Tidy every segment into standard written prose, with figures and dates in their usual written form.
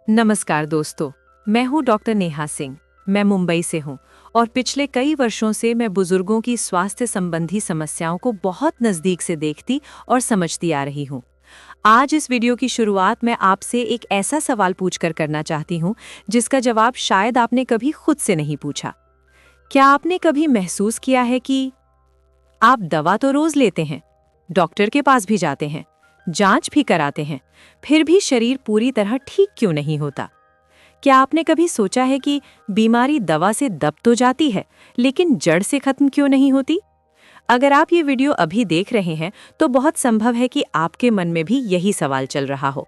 नमस्कार दोस्तों, मैं हूं डॉक्टर नेहा सिंह। मैं मुंबई से हूं और पिछले कई वर्षों से मैं बुजुर्गों की स्वास्थ्य संबंधी समस्याओं को बहुत नज़दीक से देखती और समझती आ रही हूं। आज इस वीडियो की शुरुआत मैं आपसे एक ऐसा सवाल पूछकर करना चाहती हूं जिसका जवाब शायद आपने कभी खुद से नहीं पूछा। क्या आपने कभी महसूस किया है कि आप दवा तो रोज लेते हैं, डॉक्टर के पास भी जाते हैं, जांच भी कराते हैं, फिर भी शरीर पूरी तरह ठीक क्यों नहीं होता? क्या आपने कभी सोचा है कि बीमारी दवा से दब तो जाती है, लेकिन जड़ से खत्म क्यों नहीं होती? अगर आप ये वीडियो अभी देख रहे हैं, तो बहुत संभव है कि आपके मन में भी यही सवाल चल रहा हो।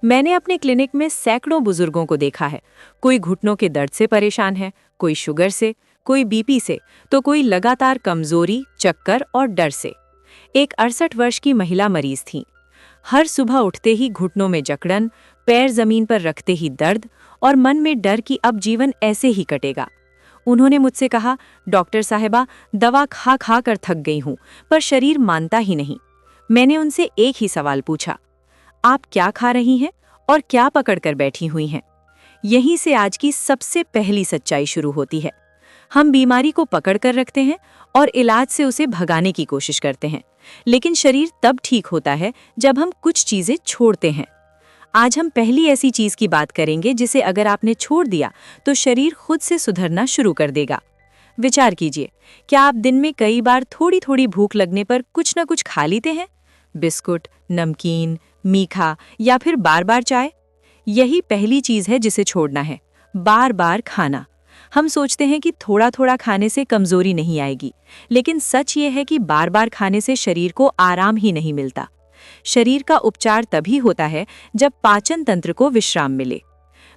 मैंने अपने क्लिनिक में सैकड़ों बुजुर्गों को देखा है। कोई घुटनों के दर्द से परेशान है, कोई शुगर से, कोई बीपी से, तो कोई लगातार कमजोरी, चक्कर और डर से। एक 68 वर्ष की महिला मरीज थी। हर सुबह उठते ही घुटनों में जकड़न, पैर जमीन पर रखते ही दर्द और मन में डर कि अब जीवन ऐसे ही कटेगा। उन्होंने मुझसे कहा, डॉक्टर साहिबा, दवा खा खा कर थक गई हूं, पर शरीर मानता ही नहीं। मैंने उनसे एक ही सवाल पूछा, आप क्या खा रही हैं और क्या पकड़ कर बैठी हुई हैं? यहीं से आज की सबसे पहली सच्चाई शुरू होती है। हम बीमारी को पकड़ कर रखते हैं और इलाज से उसे भगाने की कोशिश करते हैं, लेकिन शरीर तब ठीक होता है जब हम कुछ चीजें छोड़ते हैं। आज हम पहली ऐसी चीज की बात करेंगे जिसे अगर आपने छोड़ दिया तो शरीर खुद से सुधरना शुरू कर देगा। विचार कीजिए, क्या आप दिन में कई बार थोड़ी थोड़ी भूख लगने पर कुछ न कुछ खा लेते हैं? बिस्कुट, नमकीन, मीठा या फिर बार बार चाय? यही पहली चीज है जिसे छोड़ना है, बार बार खाना। हम सोचते हैं कि थोड़ा थोड़ा खाने से कमजोरी नहीं आएगी, लेकिन सच ये है कि बार बार खाने से शरीर को आराम ही नहीं मिलता। शरीर का उपचार तभी होता है जब पाचन तंत्र को विश्राम मिले।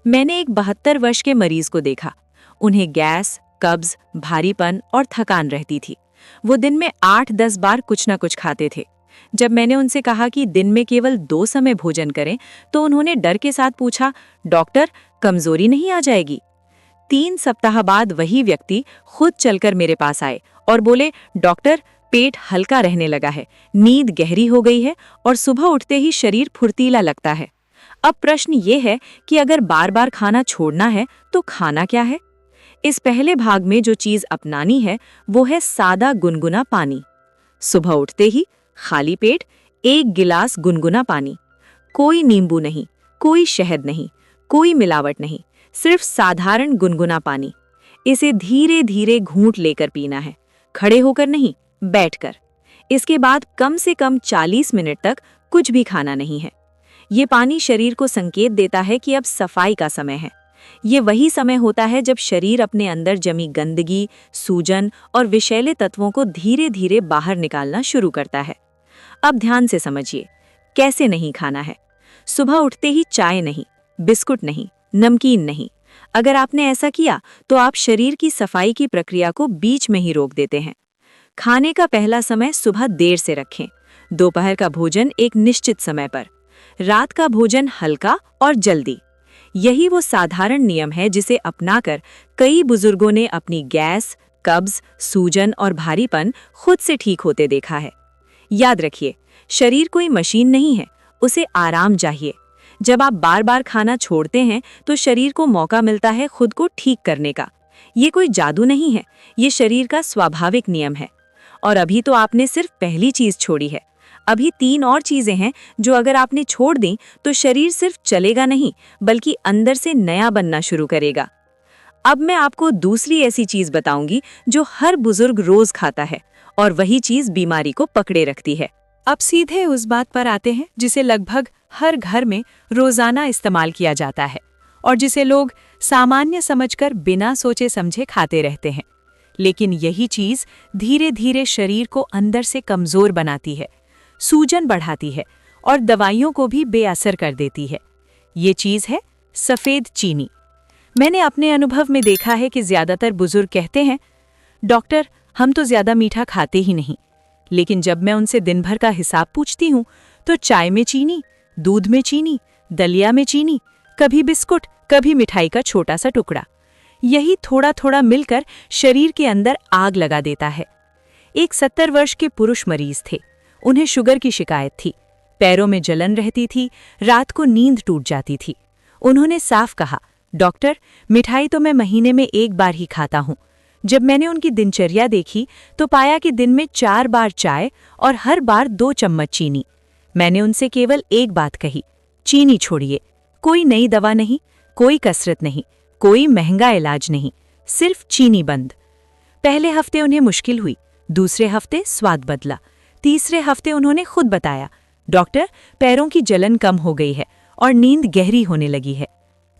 मैंने एक 72 वर्ष के मरीज को देखा। उन्हें गैस, कब्ज, भारीपन और थकान रहती थी। वो दिन में 8-10 बार कुछ न कुछ खाते थे। जब मैंने उनसे कहा कि दिन में केवल 2 समय भोजन करें, तो उन्होंने डर के साथ पूछा, डॉक्टर, कमजोरी नहीं आ जाएगी? 3 सप्ताह बाद वही व्यक्ति खुद चलकर मेरे पास आए और बोले, डॉक्टर, पेट हल्का रहने लगा है, नींद गहरी हो गई है और सुबह उठते ही शरीर फुर्तीला लगता है। अब प्रश्न ये है कि अगर बार बार खाना छोड़ना है तो खाना क्या है? इस पहले भाग में जो चीज अपनानी है वो है सादा गुनगुना पानी। सुबह उठते ही खाली पेट 1 गिलास गुनगुना पानी। कोई नींबू नहीं, कोई शहद नहीं, कोई मिलावट नहीं, सिर्फ साधारण गुनगुना पानी। इसे धीरे धीरे घूंट लेकर पीना है, खड़े होकर नहीं, बैठकर। इसके बाद कम से कम 40 मिनट तक कुछ भी खाना नहीं है। ये पानी शरीर को संकेत देता है कि अब सफाई का समय है। ये वही समय होता है जब शरीर अपने अंदर जमी गंदगी, सूजन और विषैले तत्वों को धीरे धीरे बाहर निकालना शुरू करता है। अब ध्यान से समझिए, कैसे नहीं खाना है। सुबह उठते ही चाय नहीं, बिस्कुट नहीं, नमकीन नहीं। अगर आपने ऐसा किया तो आप शरीर की सफाई की प्रक्रिया को बीच में ही रोक देते हैं। खाने का पहला समय सुबह देर से रखें, दोपहर का भोजन एक निश्चित समय पर, रात का भोजन हल्का और जल्दी। यही वो साधारण नियम है जिसे अपनाकर कई बुजुर्गों ने अपनी गैस, कब्ज, सूजन और भारीपन खुद से ठीक होते देखा है। याद रखिए, शरीर कोई मशीन नहीं है, उसे आराम चाहिए। जब आप बार बार खाना छोड़ते हैं तो शरीर को मौका मिलता है खुद को ठीक करने का। ये कोई जादू नहीं है, ये शरीर का स्वाभाविक नियम है। और अभी तो आपने सिर्फ पहली चीज छोड़ी है। अभी 3 और चीजें हैं जो अगर आपने छोड़ दी तो शरीर सिर्फ चलेगा नहीं, बल्कि अंदर से नया बनना शुरू करेगा। अब मैं आपको दूसरी ऐसी चीज बताऊंगी जो हर बुजुर्ग रोज खाता है और वही चीज बीमारी को पकड़े रखती है। अब सीधे उस बात पर आते हैं जिसे लगभग हर घर में रोजाना इस्तेमाल किया जाता है और जिसे लोग सामान्य समझकर बिना सोचे समझे खाते रहते हैं। लेकिन यही चीज धीरे धीरे शरीर को अंदर से कमजोर बनाती है, सूजन बढ़ाती है और दवाइयों को भी बेअसर कर देती है। ये चीज है सफेद चीनी। मैंने अपने अनुभव में देखा है कि ज्यादातर बुजुर्ग कहते हैं, डॉक्टर, हम तो ज्यादा मीठा खाते ही नहीं। लेकिन जब मैं उनसे दिन भर का हिसाब पूछती हूँ तो चाय में चीनी, दूध में चीनी, दलिया में चीनी, कभी बिस्कुट, कभी मिठाई का छोटा सा टुकड़ा। यही थोड़ा थोड़ा मिलकर शरीर के अंदर आग लगा देता है। एक 70 वर्ष के पुरुष मरीज थे। उन्हें शुगर की शिकायत थी, पैरों में जलन रहती थी, रात को नींद टूट जाती थी। उन्होंने साफ कहा, डॉक्टर, मिठाई तो मैं महीने में 1 बार ही खाता हूँ। जब मैंने उनकी दिनचर्या देखी तो पाया कि दिन में 4 बार चाय और हर बार 2 चम्मच चीनी। मैंने उनसे केवल एक बात कही, चीनी छोड़िए। कोई नई दवा नहीं, कोई कसरत नहीं, कोई महंगा इलाज नहीं, सिर्फ चीनी बंद। पहले हफ्ते उन्हें मुश्किल हुई, दूसरे हफ्ते स्वाद बदला, तीसरे हफ्ते उन्होंने खुद बताया, डॉक्टर, पैरों की जलन कम हो गई है और नींद गहरी होने लगी है।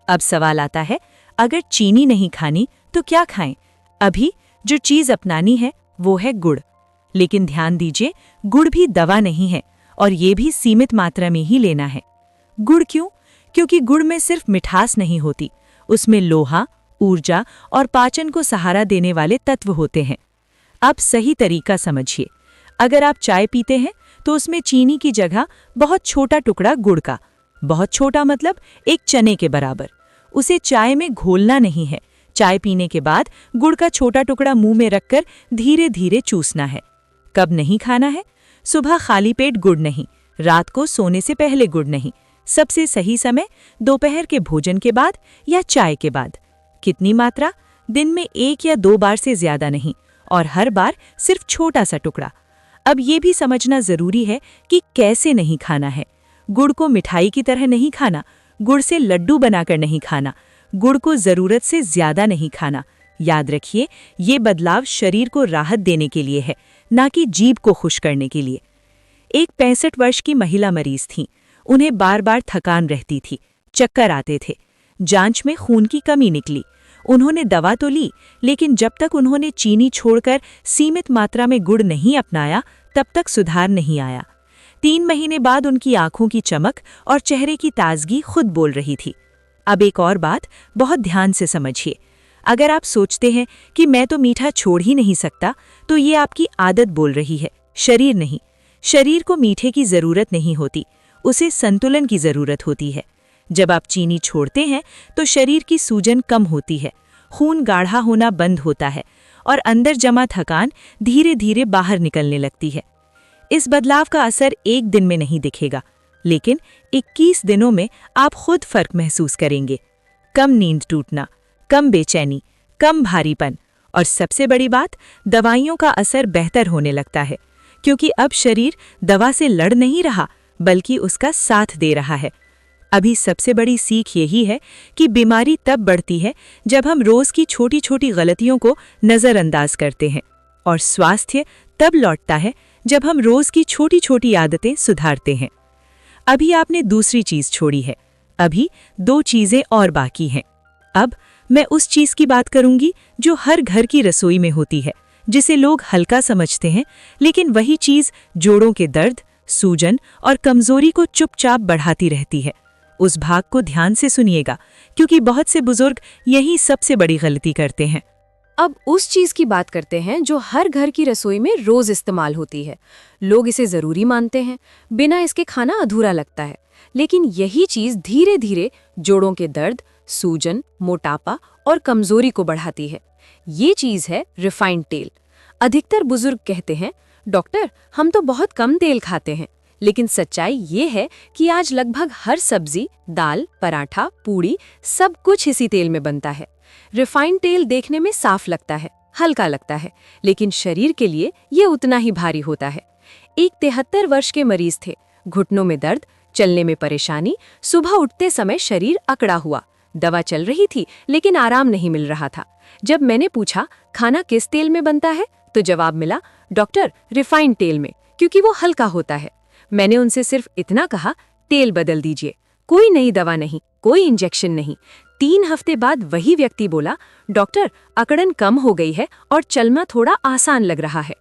अब सवाल आता है, अगर चीनी नहीं खानी तो क्या खाएं? अभी जो चीज अपनानी है वो है गुड़। लेकिन ध्यान दीजिए, गुड़ भी दवा नहीं है और ये भी सीमित मात्रा में ही लेना है। गुड़ क्यों? क्योंकि गुड़ में सिर्फ मिठास नहीं होती, उसमें लोहा, ऊर्जा और पाचन को सहारा देने वाले तत्व होते हैं। अब सही तरीका समझिए। अगर आप चाय पीते हैं तो उसमें चीनी की जगह बहुत छोटा टुकड़ा गुड़ का, बहुत छोटा मतलब एक चने के बराबर, उसे चाय में घोलना नहीं है। चाय पीने के बाद गुड़ का छोटा टुकड़ा मुंह में रखकर धीरे धीरे चूसना है। कब नहीं खाना है? सुबह खाली पेट गुड़ नहीं, रात को सोने से पहले गुड़ नहीं, सबसे सही समय दोपहर के भोजन के बाद या चाय के बाद। कितनी मात्रा? दिन में 1 या 2 बार से ज्यादा नहीं, और हर बार सिर्फ छोटा सा टुकड़ा। अब ये भी समझना जरूरी है कि कैसे नहीं खाना है। गुड़ को मिठाई की तरह नहीं खाना, गुड़ से लड्डू बनाकर नहीं खाना, गुड़ को जरूरत से ज्यादा नहीं खाना। याद रखिए, ये बदलाव शरीर को राहत देने के लिए है, ना कि जीभ को खुश करने के लिए। एक 65 वर्ष की महिला मरीज थी। उन्हें बार बार थकान रहती थी, चक्कर आते थे, जांच में खून की कमी निकली। उन्होंने दवा तो ली, लेकिन जब तक उन्होंने चीनी छोड़कर सीमित मात्रा में गुड़ नहीं अपनाया, तब तक सुधार नहीं आया। 3 महीने बाद उनकी आंखों की चमक और चेहरे की ताजगी खुद बोल रही थी। अब एक और बात बहुत ध्यान से समझिए। अगर आप सोचते हैं कि मैं तो मीठा छोड़ ही नहीं सकता, तो ये आपकी आदत बोल रही है, शरीर नहीं। शरीर को मीठे की जरूरत नहीं होती, उसे संतुलन की जरूरत होती है। जब आप चीनी छोड़ते हैं तो शरीर की सूजन कम होती है, खून गाढ़ा होना बंद होता है और अंदर जमा थकान धीरे धीरे बाहर निकलने लगती है। इस बदलाव का असर एक दिन में नहीं दिखेगा, लेकिन 21 दिनों में आप खुद फर्क महसूस करेंगे। कम नींद टूटना, कम बेचैनी, कम भारीपन, और सबसे बड़ी बात, दवाइयों का असर बेहतर होने लगता है, क्योंकि अब शरीर दवा से लड़ नहीं रहा, बल्कि उसका साथ दे रहा है। अभी सबसे बड़ी सीख यही है कि बीमारी तब बढ़ती है जब हम रोज की छोटी छोटी गलतियों को नज़रअंदाज करते हैं, और स्वास्थ्य तब लौटता है जब हम रोज की छोटी छोटी आदतें सुधारते हैं। अभी आपने दूसरी चीज छोड़ी है, अभी 2 चीजें और बाकी हैं। अब मैं उस चीज की बात करूंगी जो हर घर की रसोई में होती है, जिसे लोग हल्का समझते हैं, लेकिन वही चीज जोड़ों के दर्द, सूजन और कमजोरी को चुपचाप बढ़ाती रहती है। उस भाग को ध्यान से सुनिएगा, क्योंकि बहुत से बुजुर्ग यही सबसे बड़ी गलती करते हैं। अब उस चीज की बात करते हैं जो हर घर की रसोई में रोज इस्तेमाल होती है। लोग इसे जरूरी मानते हैं, बिना इसके खाना अधूरा लगता है। लेकिन यही चीज धीरे धीरे जोड़ों के दर्द, सूजन, मोटापा और कमजोरी को बढ़ाती है। ये चीज है रिफाइंड तेल। अधिकतर बुजुर्ग कहते हैं, डॉक्टर, हम तो बहुत कम तेल खाते हैं। लेकिन सच्चाई ये है कि आज लगभग हर सब्जी, दाल, पराठा, पूड़ी सब कुछ इसी तेल में बनता है। रिफाइंड तेल देखने में साफ लगता है, हल्का लगता है, लेकिन शरीर के लिए ये उतना ही भारी होता है। एक 73 वर्ष के मरीज थे, घुटनों में दर्द, चलने में परेशानी, सुबह उठते समय शरीर अकड़ा हुआ। दवा चल रही थी, लेकिन आराम नहीं मिल रहा था। जब मैंने पूछा, खाना किस तेल में बनता है, तो जवाब मिला, डॉक्टर, रिफाइंड तेल में, क्योंकि वो हल्का होता है। मैंने उनसे सिर्फ इतना कहा, तेल बदल दीजिए, कोई नई दवा नहीं, कोई इंजेक्शन नहीं। 3 हफ्ते बाद वही व्यक्ति बोला, डॉक्टर, अकड़न कम हो गई है और चलना थोड़ा आसान लग रहा है।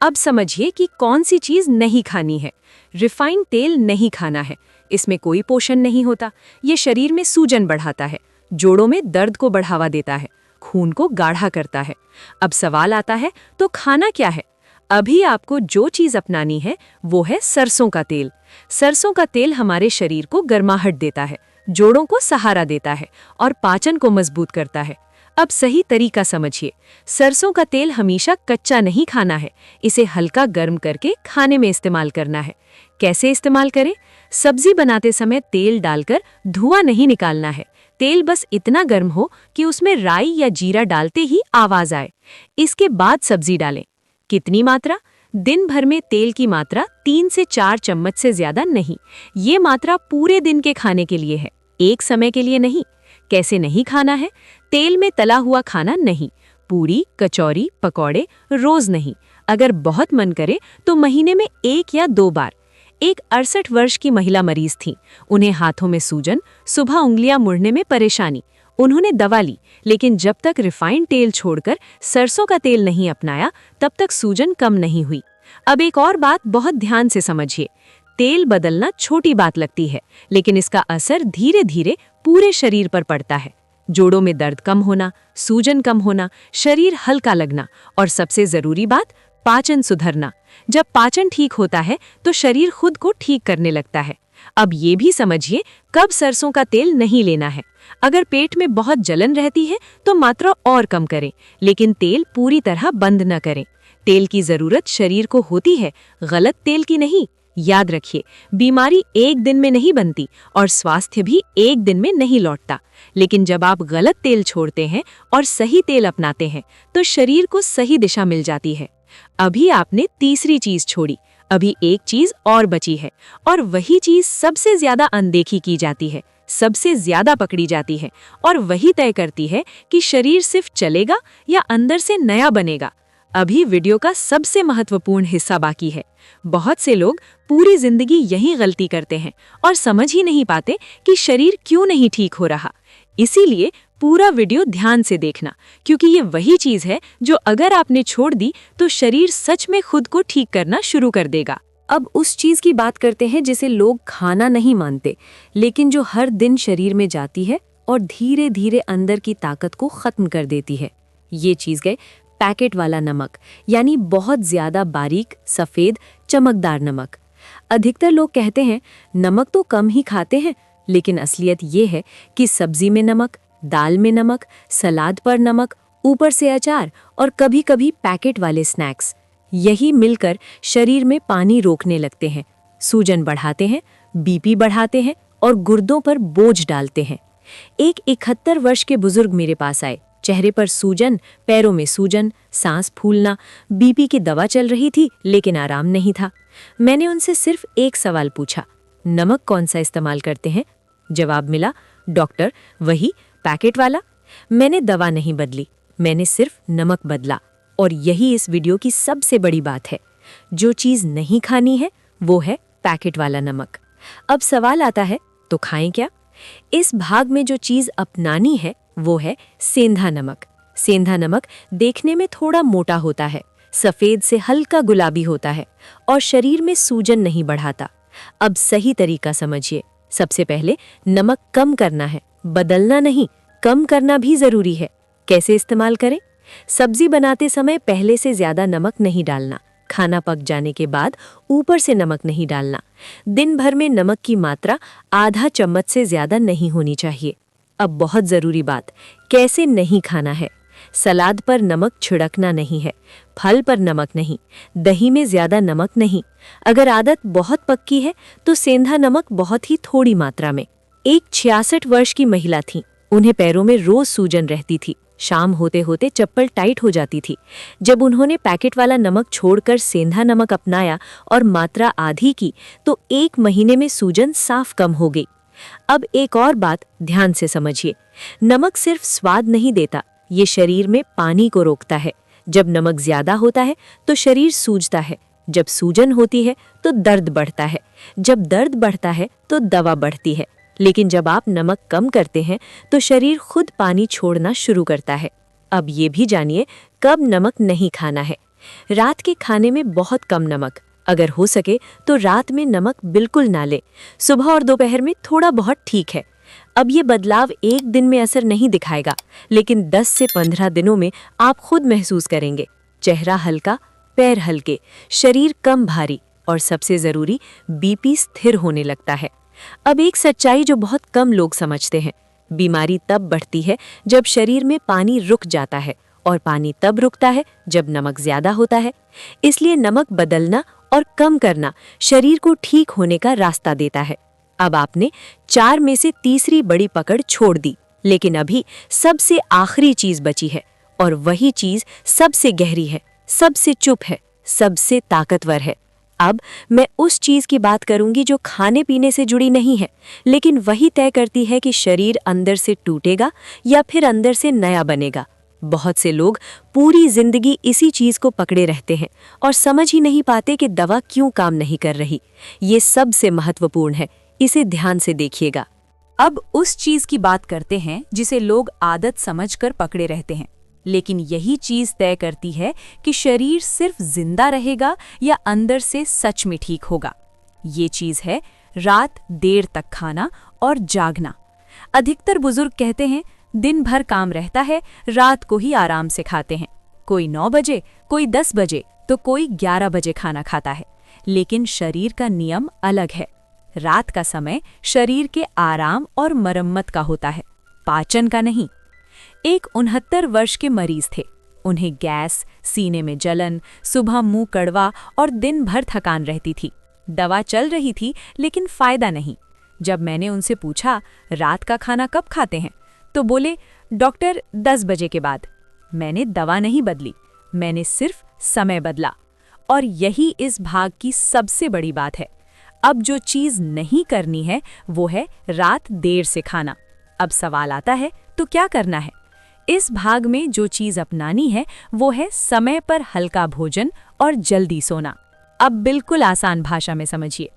अब समझिए कि कौन सी चीज नहीं खानी है। रिफाइंड तेल नहीं खाना है, इसमें कोई पोषण नहीं होता। ये शरीर में सूजन बढ़ाता है, जोड़ों में दर्द को बढ़ावा देता है, खून को गाढ़ा करता है। अब सवाल आता है, तो खाना क्या है? अभी आपको जो चीज अपनानी है वो है सरसों का तेल। सरसों का तेल हमारे शरीर को गर्माहट देता है, जोड़ों को सहारा देता है और पाचन को मजबूत करता है। अब सही तरीका समझिए। सरसों का तेल हमेशा कच्चा नहीं खाना है, इसे हल्का गर्म करके खाने में इस्तेमाल करना है। कैसे इस्तेमाल करें? सब्जी बनाते समय तेल डालकर धुआं नहीं निकालना है। तेल बस इतना गर्म हो कि उसमें राई या जीरा डालते ही आवाज आए। इसके बाद सब्जी डालें। कितनी मात्रा? दिन भर में तेल की मात्रा 3 से 4 चम्मच से ज्यादा नहीं। ये मात्रा पूरे दिन के खाने के लिए है, एक समय के लिए नहीं। कैसे नहीं खाना है? तेल में तला हुआ खाना नहीं, पूरी, कचौरी, पकौड़े रोज नहीं। अगर बहुत मन करे तो महीने में 1 या 2 बार। एक 68 वर्ष की महिला मरीज थी। उन्हें हाथों में सूजन, सुबह उंगलियां मुड़ने में परेशानी। उन्होंने दवा ली, लेकिन जब तक रिफाइंड तेल छोड़कर सरसों का तेल नहीं अपनाया, तब तक सूजन कम नहीं हुई। अब एक और बात बहुत ध्यान से समझिए। तेल बदलना छोटी बात लगती है, लेकिन इसका असर धीरे धीरे पूरे शरीर पर पड़ता है। जोड़ों में दर्द कम होना, सूजन कम होना, शरीर हल्का लगना और सबसे जरूरी बात, पाचन सुधरना। जब पाचन ठीक होता है तो शरीर खुद को ठीक करने लगता है। अब ये भी समझिए कब सरसों का तेल नहीं लेना है। अगर पेट में बहुत जलन रहती है तो मात्रा और कम करें, लेकिन तेल पूरी तरह बंद न करें। तेल की जरूरत शरीर को होती है, गलत तेल की नहीं। याद रखिए, बीमारी एक दिन में नहीं बनती और स्वास्थ्य भी एक दिन में नहीं लौटता। लेकिन जब आप गलत तेल छोड़ते हैं और सही तेल अपनाते हैं तो शरीर को सही दिशा मिल जाती है। अभी आपने तीसरी चीज छोड़ी, अभी एक चीज और बची है, और वही चीज सबसे ज्यादा अनदेखी की जाती है, सबसे ज्यादा पकड़ी जाती है, और वही तय करती है कि शरीर सिर्फ चलेगा या अंदर से नया बनेगा। अभी वीडियो का सबसे महत्वपूर्ण हिस्सा बाकी है। बहुत से लोग पूरी जिंदगी यही गलती करते हैं और समझ ही नहीं पाते कि शरीर क्यों नहीं ठीक हो रहा। इसीलिए पूरा वीडियो ध्यान से देखना, क्योंकि ये वही चीज है जो अगर आपने छोड़ दी तो शरीर सच में खुद को ठीक करना शुरू कर देगा। अब उस चीज की बात करते हैं जिसे लोग खाना नहीं मानते, लेकिन जो हर दिन शरीर में जाती है और धीरे धीरे अंदर की ताकत को खत्म कर देती है। ये चीज गए पैकेट वाला नमक, यानी बहुत ज्यादा बारीक, सफेद, चमकदार नमक। अधिकतर लोग कहते हैं नमक तो कम ही खाते हैं, लेकिन असलियत ये है कि सब्जी में नमक, दाल में नमक, सलाद पर नमक, ऊपर से अचार और कभी-कभी पैकेट वाले स्नैक्स, यही मिलकर शरीर में पानी रोकने लगते हैं, सूजन बढ़ाते हैं, बीपी बढ़ाते हैं और गुर्दों पर बोझ डालते हैं। एक 71 वर्ष के बुजुर्ग मेरे पास आए। चेहरे पर सूजन, पैरों में सूजन, सांस फूलना, बीपी की दवा चल रही थी लेकिन आराम नहीं था। मैंने उनसे सिर्फ एक सवाल पूछा, नमक कौन सा इस्तेमाल करते हैं? जवाब मिला, डॉक्टर वही पैकेट वाला। मैंने दवा नहीं बदली, मैंने सिर्फ नमक बदला। और यही इस वीडियो की सबसे बड़ी बात है। जो चीज़ नहीं खानी है वो है पैकेट वाला नमक। अब सवाल आता है, तो खाएं क्या? इस भाग में जो चीज़ अपनानी है वो है सेंधा नमक। सेंधा नमक देखने में थोड़ा मोटा होता है, सफ़ेद से हल्का गुलाबी होता है और शरीर में सूजन नहीं बढ़ाता। अब सही तरीका समझिए। सबसे पहले नमक कम करना है, बदलना नहीं। कम करना भी ज़रूरी है। कैसे इस्तेमाल करें? सब्जी बनाते समय पहले से ज़्यादा नमक नहीं डालना। खाना पक जाने के बाद ऊपर से नमक नहीं डालना। दिन भर में नमक की मात्रा आधा चम्मच से ज़्यादा नहीं होनी चाहिए। अब बहुत ज़रूरी बात, कैसे नहीं खाना है। सलाद पर नमक छिड़कना नहीं है, फल पर नमक नहीं, दही में ज़्यादा नमक नहीं। अगर आदत बहुत पक्की है तो सेंधा नमक बहुत ही थोड़ी मात्रा में। एक 66 वर्ष की महिला थी। उन्हें पैरों में रोज सूजन रहती थी। शाम होते होते चप्पल टाइट हो जाती थी। जब उन्होंने पैकेट वाला नमक छोड़कर सेंधा नमक अपनाया और मात्रा आधी की तो 1 महीने में सूजन साफ कम हो गई। अब एक और बात ध्यान से समझिए, नमक सिर्फ स्वाद नहीं देता, ये शरीर में पानी को रोकता है। जब नमक ज्यादा होता है तो शरीर सूजता है, जब सूजन होती है तो दर्द बढ़ता है, जब दर्द बढ़ता है तो दवा बढ़ती है। लेकिन जब आप नमक कम करते हैं तो शरीर खुद पानी छोड़ना शुरू करता है। अब ये भी जानिए कब नमक नहीं खाना है। रात के खाने में बहुत कम नमक, अगर हो सके तो रात में नमक बिल्कुल ना लें। सुबह और दोपहर में थोड़ा बहुत ठीक है। अब ये बदलाव एक दिन में असर नहीं दिखाएगा, लेकिन 10 से 15 दिनों में आप खुद महसूस करेंगे। चेहरा हल्का, पैर हल्के, शरीर कम भारी और सबसे ज़रूरी बीपी स्थिर होने लगता है। अब एक सच्चाई जो बहुत कम लोग समझते हैं, बीमारी तब बढ़ती है जब शरीर में पानी रुक जाता है, और पानी तब रुकता है जब नमक ज्यादा होता है। इसलिए नमक बदलना और कम करना शरीर को ठीक होने का रास्ता देता है। अब आपने 4 में से तीसरी बड़ी पकड़ छोड़ दी, लेकिन अभी सबसे आखिरी चीज बची है, और वही चीज सबसे गहरी है, सबसे चुप है, सबसे ताकतवर है। अब मैं उस चीज की बात करूंगी जो खाने पीने से जुड़ी नहीं है, लेकिन वही तय करती है कि शरीर अंदर से टूटेगा या फिर अंदर से नया बनेगा। बहुत से लोग पूरी जिंदगी इसी चीज को पकड़े रहते हैं और समझ ही नहीं पाते कि दवा क्यों काम नहीं कर रही। ये सबसे महत्वपूर्ण है, इसे ध्यान से देखिएगा। अब उस चीज की बात करते हैं जिसे लोग आदत समझकर पकड़े रहते हैं, लेकिन यही चीज तय करती है कि शरीर सिर्फ जिंदा रहेगा या अंदर से सच में ठीक होगा। ये चीज है रात देर तक खाना और जागना। अधिकतर बुजुर्ग कहते हैं दिन भर काम रहता है, रात को ही आराम से खाते हैं। कोई 9 बजे, कोई 10 बजे, तो कोई 11 बजे खाना खाता है। लेकिन शरीर का नियम अलग है। रात का समय शरीर के आराम और मरम्मत का होता है, पाचन का नहीं। एक 69 वर्ष के मरीज थे। उन्हें गैस, सीने में जलन, सुबह मुंह कड़वा और दिन भर थकान रहती थी। दवा चल रही थी, लेकिन फायदा नहीं। जब मैंने उनसे पूछा रात का खाना कब खाते हैं, तो बोले डॉक्टर 10 बजे के बाद। मैंने दवा नहीं बदली, मैंने सिर्फ समय बदला। और यही इस भाग की सबसे बड़ी बात है। अब जो चीज नहीं करनी है वो है रात देर से खाना। अब सवाल आता है तो क्या करना है? इस भाग में जो चीज अपनानी है वो है समय पर हल्का भोजन और जल्दी सोना। अब बिल्कुल आसान भाषा में समझिए।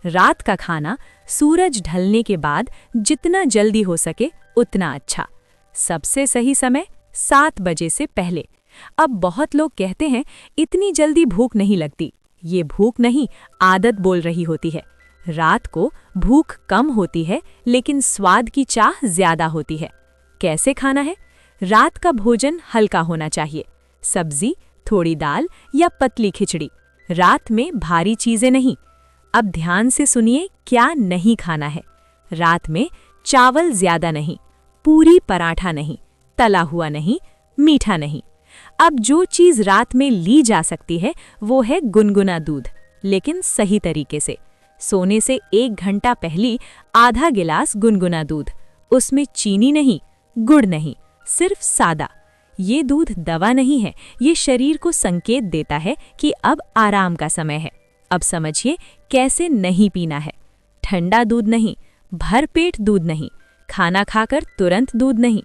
रात का खाना सूरज ढलने के बाद जितना जल्दी हो सके उतना अच्छा। सबसे सही समय 7 बजे से पहले। अब बहुत लोग कहते हैं इतनी जल्दी भूख नहीं लगती। ये भूख नहीं, आदत बोल रही होती है। रात को भूख कम होती है, लेकिन स्वाद की चाह ज्यादा होती है। कैसे खाना है? रात का भोजन हल्का होना चाहिए। सब्जी, थोड़ी दाल या पतली खिचड़ी। रात में भारी चीजें नहीं। अब ध्यान से सुनिए क्या नहीं खाना है। रात में चावल ज्यादा नहीं, पूरी पराठा नहीं, तला हुआ नहीं, मीठा नहीं। अब जो चीज रात में ली जा सकती है वो है गुनगुना दूध, लेकिन सही तरीके से। सोने से 1 घंटा पहले आधा गिलास गुनगुना दूध। उसमें चीनी नहीं, गुड़ नहीं, सिर्फ सादा। ये दूध दवा नहीं है, ये शरीर को संकेत देता है कि अब आराम का समय है। अब समझिए कैसे नहीं पीना है। ठंडा दूध नहीं, भरपेट दूध नहीं, खाना खाकर तुरंत दूध नहीं।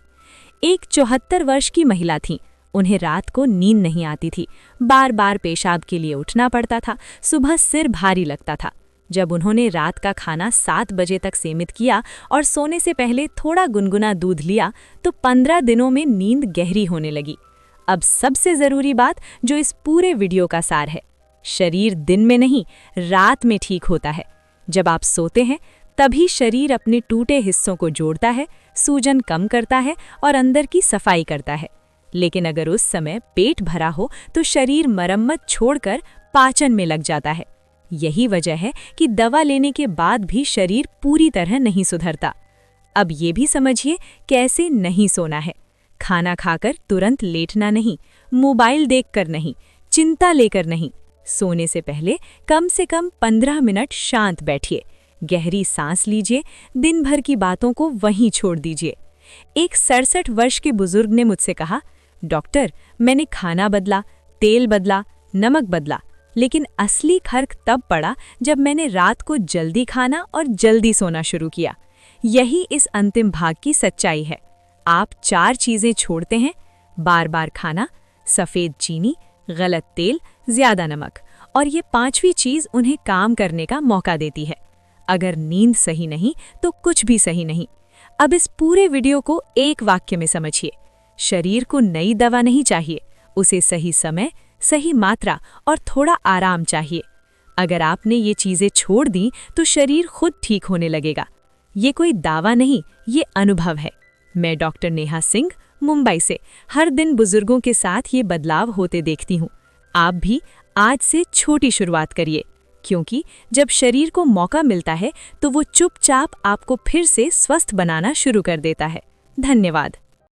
एक 74 वर्ष की महिला थी। उन्हें रात को नींद नहीं आती थी, बार बार पेशाब के लिए उठना पड़ता था, सुबह सिर भारी लगता था। जब उन्होंने रात का खाना 7 बजे तक सीमित किया और सोने से पहले थोड़ा गुनगुना दूध लिया तो 15 दिनों में नींद गहरी होने लगी। अब सबसे ज़रूरी बात जो इस पूरे वीडियो का सार है, शरीर दिन में नहीं रात में ठीक होता है। जब आप सोते हैं तभी शरीर अपने टूटे हिस्सों को जोड़ता है, सूजन कम करता है और अंदर की सफाई करता है। लेकिन अगर उस समय पेट भरा हो तो शरीर मरम्मत छोड़कर पाचन में लग जाता है। यही वजह है कि दवा लेने के बाद भी शरीर पूरी तरह नहीं सुधरता। अब ये भी समझिए कैसे नहीं सोना है। खाना खाकर तुरंत लेटना नहीं, मोबाइल देखकर नहीं, चिंता लेकर नहीं। सोने से पहले कम से कम 15 मिनट शांत बैठिए, गहरी सांस लीजिए, दिन भर की बातों को वहीं छोड़ दीजिए। एक 67 वर्ष के बुजुर्ग ने मुझसे कहा, डॉक्टर मैंने खाना बदला, तेल बदला, नमक बदला, लेकिन असली फर्क तब पड़ा जब मैंने रात को जल्दी खाना और जल्दी सोना शुरू किया। यही इस अंतिम भाग की सच्चाई है। आप 4 चीजें छोड़ते हैं, बार बार खाना, सफ़ेद चीनी, गलत तेल, ज्यादा नमक, और ये 5वीं चीज उन्हें काम करने का मौका देती है। अगर नींद सही नहीं तो कुछ भी सही नहीं। अब इस पूरे वीडियो को एक वाक्य में समझिए। शरीर को नई दवा नहीं चाहिए, उसे सही समय, सही मात्रा और थोड़ा आराम चाहिए। अगर आपने ये चीजें छोड़ दी तो शरीर खुद ठीक होने लगेगा। ये कोई दावा नहीं, ये अनुभव है। मैं डॉक्टर नेहा सिंह, मुंबई से हर दिन बुजुर्गों के साथ ये बदलाव होते देखती हूँ। आप भी आज से छोटी शुरुआत करिए, क्योंकि जब शरीर को मौका मिलता है तो वो चुपचाप आपको फिर से स्वस्थ बनाना शुरू कर देता है। धन्यवाद।